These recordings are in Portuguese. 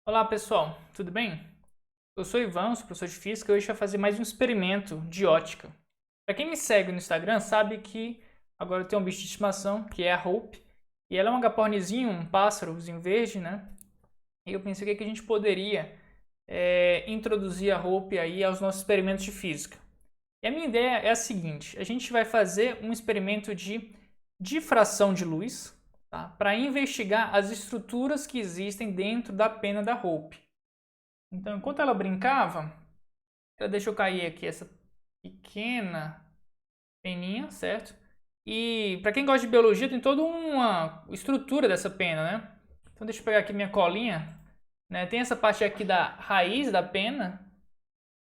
Olá pessoal, tudo bem? Eu sou Ivan, sou professor de física e hoje a gente vai fazer mais um experimento de ótica. Para quem me segue no Instagram sabe que agora eu tenho um bicho de estimação, que é a Hope, e ela é um agapornizinho, um pássarozinho verde, né? E eu pensei que a gente poderia introduzir a Hope aí aos nossos experimentos de física. E a minha ideia é a seguinte, a gente vai fazer um experimento de difração de luz, tá? Para investigar as estruturas que existem dentro da pena da Hope. Então, enquanto ela brincava, ela deixou cair aqui essa pequena peninha, certo? E para quem gosta de biologia, tem toda uma estrutura dessa pena, né? Então, deixa eu pegar aqui minha colinha, né? Tem essa parte aqui da raiz da pena,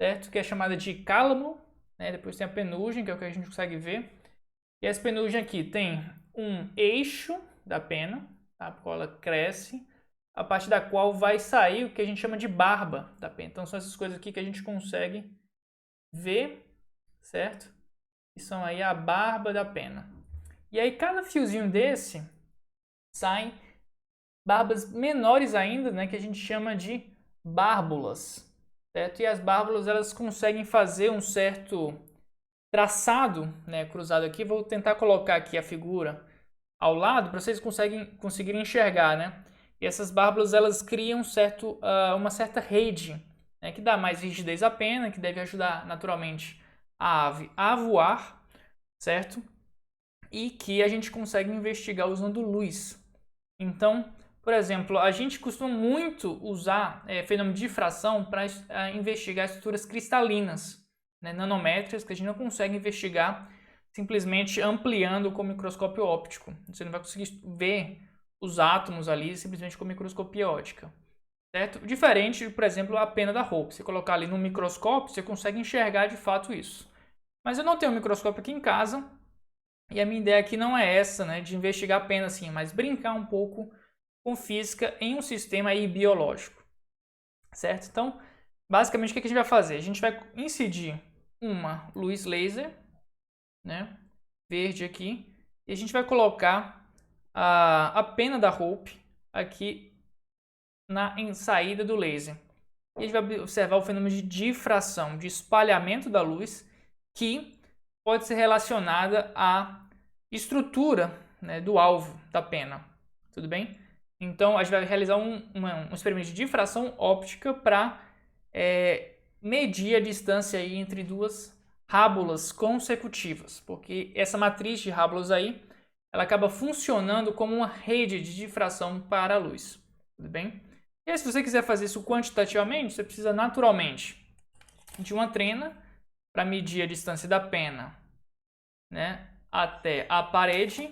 certo? Que é chamada de cálamo, né? Depois tem a penugem, que é o que a gente consegue ver. E essa penugem aqui tem um eixo da pena, tá? Por qual ela cresce, a partir da qual vai sair o que a gente chama de barba da pena. Então são essas coisas aqui que a gente consegue ver, certo? Que são aí a barba da pena. E aí cada fiozinho desse saem barbas menores ainda, né, que a gente chama de bárbulas, certo? E as bárbulas elas conseguem fazer um certo traçado, né, cruzado aqui. Vou tentar colocar aqui a figura ao lado para vocês conseguirem enxergar, né? E essas bárbulas elas criam uma certa rede, né, que dá mais rigidez à pena, que deve ajudar naturalmente a ave a voar, certo? E que a gente consegue investigar usando luz. Então, por exemplo, a gente costuma muito usar fenômeno de difração para investigar estruturas cristalinas, né, nanométricas, que a gente não consegue investigar simplesmente ampliando com o microscópio óptico. Você não vai conseguir ver os átomos ali simplesmente com microscopia óptica. Certo? Diferente, por exemplo, a pena da Hope. Se colocar ali no microscópio, você consegue enxergar de fato isso. Mas eu não tenho um microscópio aqui em casa, e a minha ideia aqui não é essa, né, de investigar a pena assim, mas brincar um pouco com física em um sistema aí biológico, certo? Então, basicamente, o que a gente vai fazer? A gente vai incidir uma luz laser, né, verde aqui, e a gente vai colocar a pena da Hope aqui em saída do laser. E a gente vai observar o fenômeno de difração, de espalhamento da luz, que pode ser relacionada à estrutura, né, do alvo da pena. Tudo bem? Então, a gente vai realizar um experimento de difração óptica para medir a distância aí entre duas rábulas consecutivas, porque essa matriz de rábulas aí, ela acaba funcionando como uma rede de difração para a luz. Tudo bem? E aí, se você quiser fazer isso quantitativamente, você precisa naturalmente de uma trena para medir a distância da pena, né, até a parede.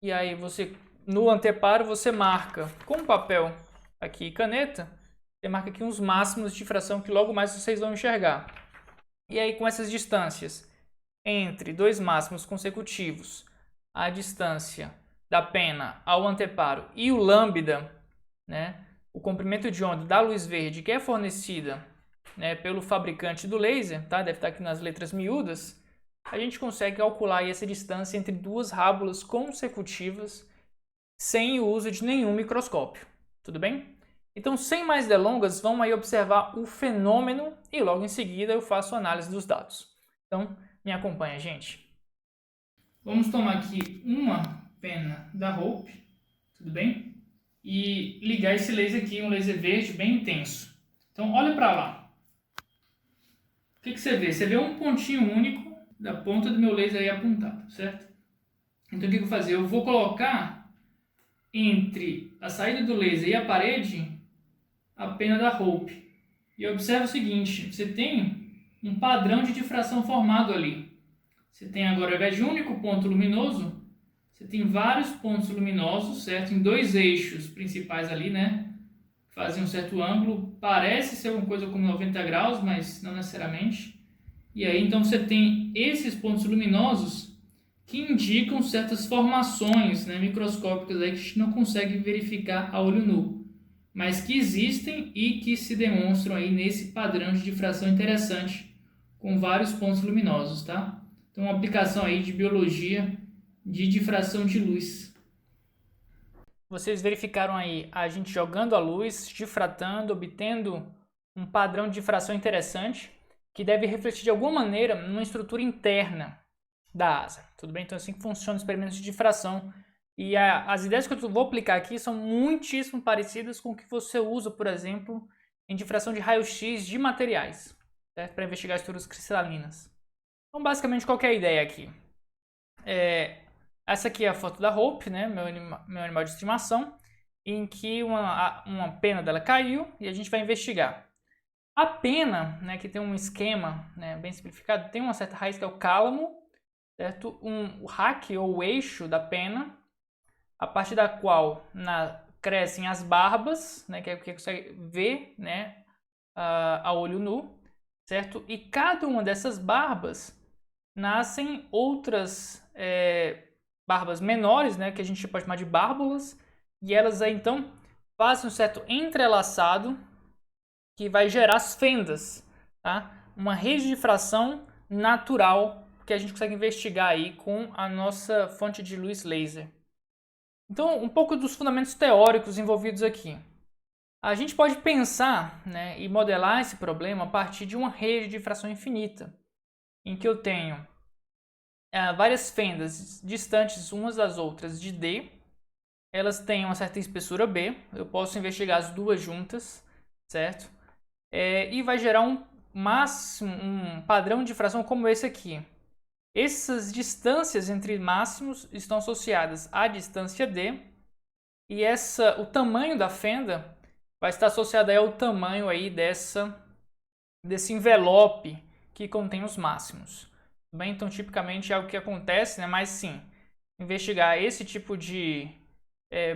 E aí você no anteparo você marca com papel aqui e caneta, você marca aqui uns máximos de difração que logo mais vocês vão enxergar. E aí com essas distâncias entre dois máximos consecutivos, a distância da pena ao anteparo e o lambda, né, o comprimento de onda da luz verde que é fornecida, né, pelo fabricante do laser, tá? Deve estar aqui nas letras miúdas. A gente consegue calcular essa distância entre duas rábulas consecutivas sem o uso de nenhum microscópio. Tudo bem? Então, sem mais delongas, vamos aí observar o fenômeno e logo em seguida eu faço a análise dos dados. Então, me acompanha, gente. Vamos tomar aqui uma pena da Hope, tudo bem? E ligar esse laser aqui, um laser verde bem intenso. Então, olha para lá. O que você vê? Você vê um pontinho único da ponta do meu laser aí apontado, certo? Então, o que eu vou fazer? Eu vou colocar entre a saída do laser e a parede a pena da Hope. E observa o seguinte, você tem um padrão de difração formado ali. Você tem agora, ao invés de um único ponto luminoso, você tem vários pontos luminosos, certo? Em dois eixos principais ali, né? Fazem um certo ângulo. Parece ser alguma coisa como 90 graus, mas não necessariamente. E aí, então, você tem esses pontos luminosos que indicam certas formações, né, microscópicas aí que a gente não consegue verificar a olho nu, mas que existem e que se demonstram aí nesse padrão de difração interessante, com vários pontos luminosos, tá? Então, uma aplicação aí de biologia de difração de luz. vocês verificaram aí a gente jogando a luz, difratando, obtendo um padrão de difração interessante, que deve refletir de alguma maneira numa estrutura interna da asa. Tudo bem? Então assim que funciona os experimentos de difração. E as ideias que eu vou aplicar aqui são muitíssimo parecidas com o que você usa, por exemplo, em difração de raio-x de materiais, para investigar estruturas cristalinas. Então, basicamente, qual que é a ideia aqui? Essa aqui é a foto da Hope, né, meu animal de estimação, em que uma pena dela caiu e a gente vai investigar. A pena, né, que tem um esquema, né, bem simplificado, tem uma certa raiz que é o cálamo, certo? O rack ou o eixo da pena, a partir da qual crescem as barbas, né, que é o que você consegue ver, né, a olho nu, certo? E cada uma dessas barbas nascem outras barbas menores, né, que a gente pode chamar de bárbulas, e elas aí então fazem um certo entrelaçado que vai gerar as fendas, tá? Uma rede de difração natural que a gente consegue investigar aí com a nossa fonte de luz laser. Então, um pouco dos fundamentos teóricos envolvidos aqui. A gente pode pensar, né, e modelar esse problema a partir de uma rede de difração infinita, em que eu tenho várias fendas distantes umas das outras de D. Elas têm uma certa espessura B. Eu posso investigar as duas juntas, certo? E vai gerar um padrão de difração como esse aqui. Essas distâncias entre máximos estão associadas à distância D, e o tamanho da fenda vai estar associado aí ao tamanho aí desse envelope que contém os máximos. Bem, então tipicamente é o que acontece, né? Mas sim, investigar esse tipo de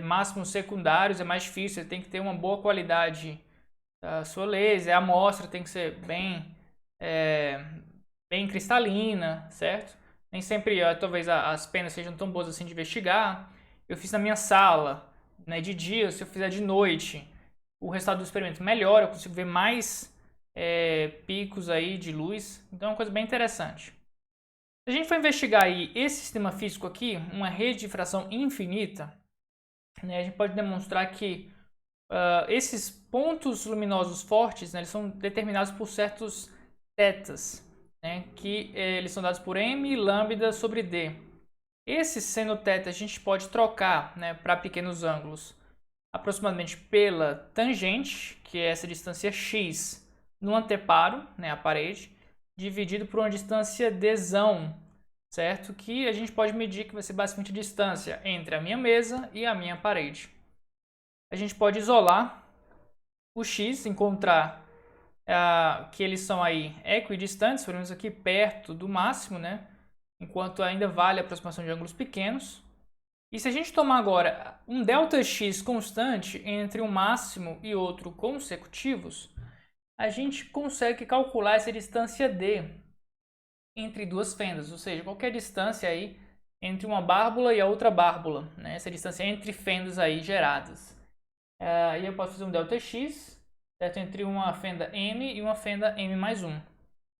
máximos secundários é mais difícil. Você tem que ter uma boa qualidade da sua laser, a amostra tem que ser bem cristalina, certo? Nem sempre, talvez, as penas sejam tão boas assim de investigar. Eu fiz na minha sala, né, de dia. Se eu fizer de noite, o resultado do experimento melhora, eu consigo ver mais picos aí de luz. Então é uma coisa bem interessante. Se a gente for investigar aí esse sistema físico aqui, uma rede de difração infinita, né, a gente pode demonstrar que esses pontos luminosos fortes, né, eles são determinados por certos tetas, né, que eles são dados por m lambda sobre d. Esse seno θ a gente pode trocar, né, para pequenos ângulos, aproximadamente pela tangente, que é essa distância x no anteparo, né, a parede, dividido por uma distância dzão, certo? Que a gente pode medir, que vai ser basicamente a distância entre a minha mesa e a minha parede. A gente pode isolar o x, encontrar que eles são aí equidistantes, pelo menos aqui perto do máximo, né? Enquanto ainda vale a aproximação de ângulos pequenos. E se a gente tomar agora um ΔX constante entre um máximo e outro consecutivos, a gente consegue calcular essa distância D entre duas fendas, ou seja, qualquer distância aí entre uma bárbula e a outra bárbula, né? Essa distância entre fendas aí geradas. E eu posso fazer um ΔX, certo? Entre uma fenda M e uma fenda M mais 1.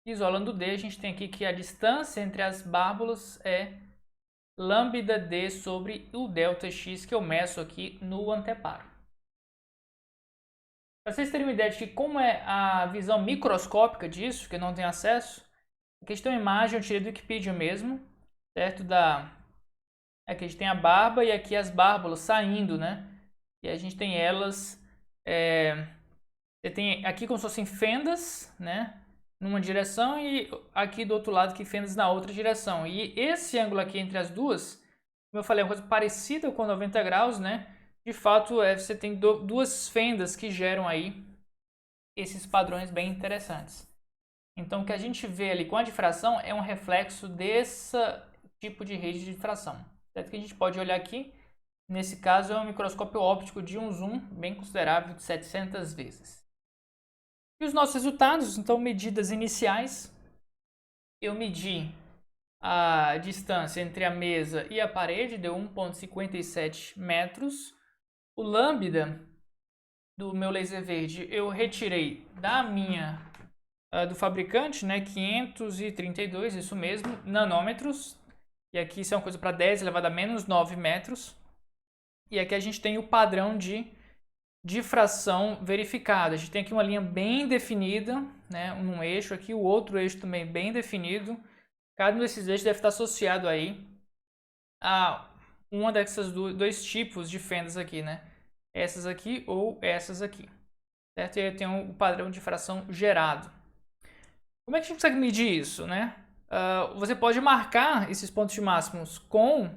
Isolando D, a gente tem aqui que a distância entre as bárbulas é lambda D sobre o ΔX, que eu meço aqui no anteparo. Para vocês terem uma ideia de que como é a visão microscópica disso, que eu não tenho acesso, aqui a gente tem uma imagem, eu tirei do Wikipedia mesmo, certo? Aqui a gente tem a barba e aqui as bárbulas saindo, né? E a gente tem elas, você tem aqui como se fossem fendas, né? Numa direção e aqui do outro lado que fendas na outra direção. E esse ângulo aqui entre as duas, como eu falei, é uma coisa parecida com 90 graus, né? De fato, você tem duas fendas que geram aí esses padrões bem interessantes. Então, o que a gente vê ali com a difração é um reflexo desse tipo de rede de difração. Certo? Que a gente pode olhar aqui, nesse caso é um microscópio óptico de um zoom bem considerável de 700 vezes. E os nossos resultados, então medidas iniciais, eu medi a distância entre a mesa e a parede, deu 1,57 metros. O lambda do meu laser verde eu retirei do fabricante, né, 532, isso mesmo, nanômetros. E aqui isso é uma coisa para 10 elevado a menos 9 metros. E aqui a gente tem o padrão de difração verificado. A gente tem aqui uma linha bem definida, né, num eixo aqui, o outro eixo também bem definido. Cada um desses eixos deve estar associado aí a uma desses dois tipos de fendas aqui, né? Essas aqui ou essas aqui, certo? E aí eu tenho o padrão de difração gerado. Como é que a gente consegue medir isso, né? Você pode marcar esses pontos máximos com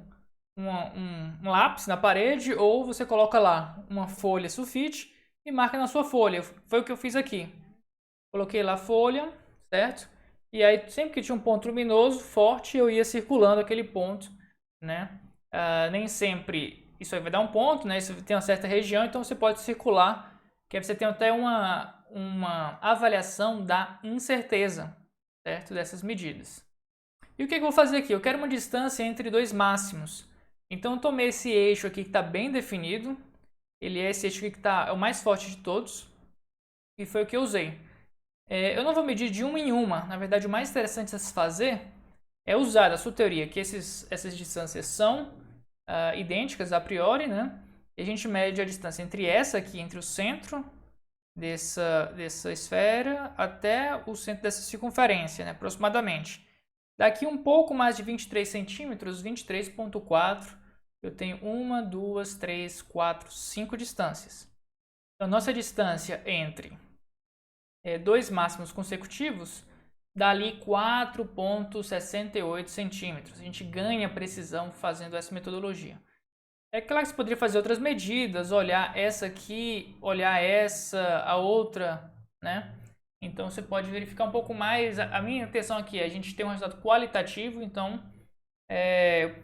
um lápis na parede, ou você coloca lá uma folha sulfite e marca na sua folha. Foi o que eu fiz aqui. Coloquei lá a folha, certo? E aí sempre que tinha um ponto luminoso forte, eu ia circulando aquele ponto, né? Nem sempre isso aí vai dar um ponto, né? Isso tem uma certa região, então você pode circular, que aí você tem até uma avaliação da incerteza, certo? Dessas medidas. E o que eu vou fazer aqui? Eu quero uma distância entre dois máximos. Então eu tomei esse eixo aqui que está bem definido. Ele é esse eixo aqui que é o mais forte de todos. E foi o que eu usei. Eu não vou medir de uma em uma. Na verdade, o mais interessante a se fazer é usar a sua teoria que essas distâncias são idênticas a priori, né? E a gente mede a distância entre essa aqui, entre o centro dessa esfera até o centro dessa circunferência, né? Aproximadamente. Daqui um pouco mais de 23 centímetros, 23,4, eu tenho 1, 2, 3, 4, 5 distâncias. Então, nossa distância entre dois máximos consecutivos dá ali 4,68 centímetros. A gente ganha precisão fazendo essa metodologia. É claro que você poderia fazer outras medidas, olhar essa aqui, olhar essa, a outra, né? Então você pode verificar um pouco mais. A minha intenção aqui é a gente ter um resultado qualitativo, então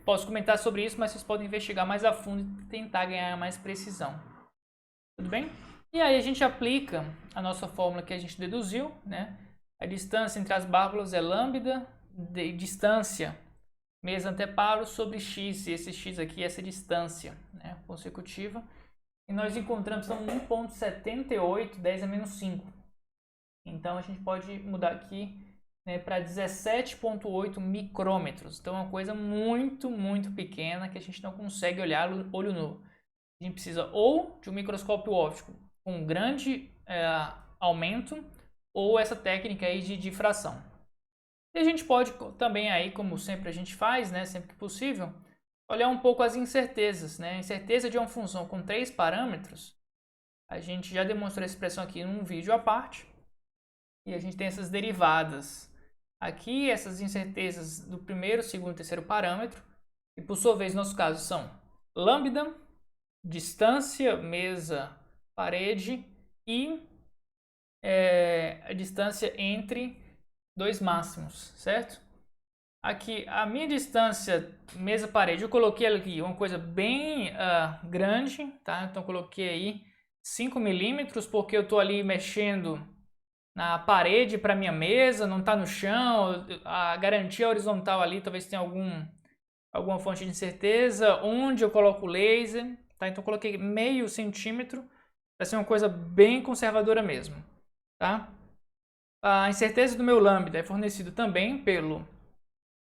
posso comentar sobre isso, mas vocês podem investigar mais a fundo e tentar ganhar mais precisão. Tudo bem? E aí a gente aplica a nossa fórmula que a gente deduziu, né? A distância entre as bárbulas é lambda de distância meso-anteparo sobre x, e esse x aqui é essa distância, né, consecutiva. E nós encontramos então 1,78, 10 a menos 5. Então a gente pode mudar aqui, né, para 17,8 micrômetros. Então é uma coisa muito, muito pequena que a gente não consegue olhar olho nu. A gente precisa ou de um microscópio óptico com um grande aumento, ou essa técnica aí de difração. E a gente pode também aí, como sempre a gente faz, né, sempre que possível, olhar um pouco as incertezas, né? A incerteza de uma função com 3 parâmetros, a gente já demonstrou essa expressão aqui num vídeo à parte. E a gente tem essas derivadas aqui, essas incertezas do primeiro, segundo e terceiro parâmetro, e por sua vez, no nosso caso, são lambda, distância, mesa, parede e a distância entre dois máximos, certo? Aqui, a minha distância mesa-parede, eu coloquei aqui uma coisa bem grande, tá? Então, coloquei aí 5 milímetros, porque eu estou ali mexendo na parede para minha mesa, não está no chão, a garantia horizontal ali, talvez tenha alguma fonte de incerteza, onde eu coloco o laser, tá? Então, coloquei meio centímetro, para ser uma coisa bem conservadora mesmo, tá? A incerteza do meu lambda é fornecido também pelo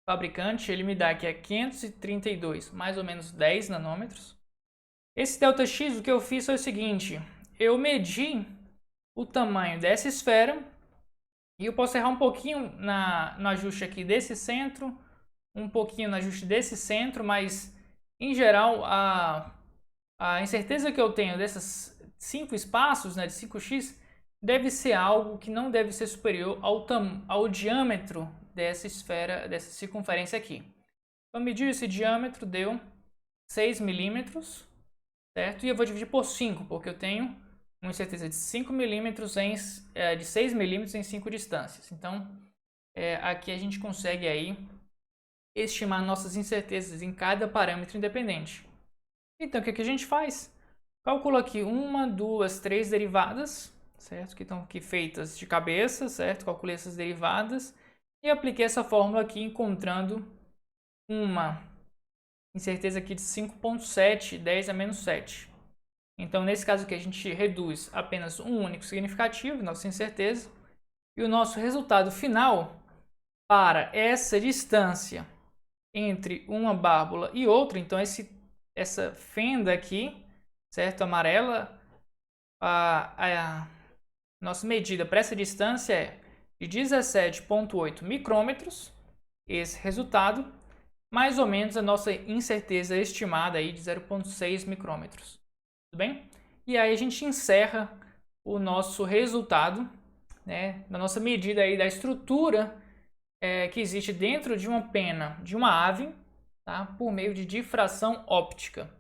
fabricante, ele me dá aqui 532, mais ou menos 10 nanômetros. Esse ΔX, o que eu fiz foi o seguinte, eu medi o tamanho dessa esfera e eu posso errar um pouquinho no ajuste aqui desse centro, um pouquinho no ajuste desse centro, mas em geral a incerteza que eu tenho desses 5 espaços, né, de 5x, deve ser algo que não deve ser superior ao diâmetro dessa esfera, dessa circunferência aqui. Então, medir esse diâmetro deu 6 milímetros, certo? E eu vou dividir por 5, porque eu tenho uma incerteza de 5 milímetros de 6 milímetros em 5 distâncias. Então, aqui a gente consegue aí estimar nossas incertezas em cada parâmetro independente. Então, o que a gente faz? Calculo aqui 1, 2, 3 derivadas, certo? Que estão aqui feitas de cabeça, certo? Calculei essas derivadas e apliquei essa fórmula aqui, encontrando uma incerteza aqui de 5,7, 10 a menos 7. Então, nesse caso aqui, a gente reduz apenas um único significativo, nossa incerteza, e o nosso resultado final para essa distância entre uma bárbula e outra, então essa fenda aqui, certo? Amarela, a nossa medida para essa distância é de 17,8 micrômetros, esse resultado, mais ou menos a nossa incerteza estimada aí de 0,6 micrômetros, tudo bem? E aí a gente encerra o nosso resultado, né, da nossa medida aí da estrutura que existe dentro de uma pena de uma ave, tá, por meio de difração óptica.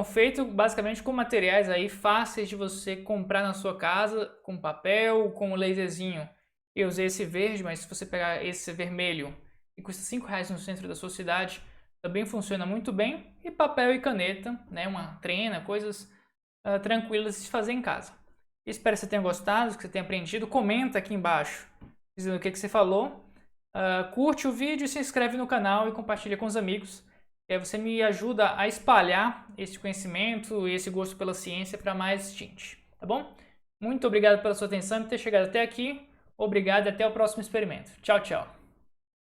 Feito basicamente com materiais aí fáceis de você comprar na sua casa, com papel, com um laserzinho. Eu usei esse verde, mas se você pegar esse vermelho, que custa R$5 no centro da sua cidade, também funciona muito bem. E papel e caneta, né, uma trena, coisas tranquilas de se fazer em casa. Espero que você tenha gostado, que você tenha aprendido. Comenta aqui embaixo dizendo o que você falou. Curte o vídeo, se inscreve no canal e compartilha com os amigos. Você me ajuda a espalhar esse conhecimento e esse gosto pela ciência para mais gente, tá bom? Muito obrigado pela sua atenção e por ter chegado até aqui. Obrigado e até o próximo experimento. Tchau, tchau.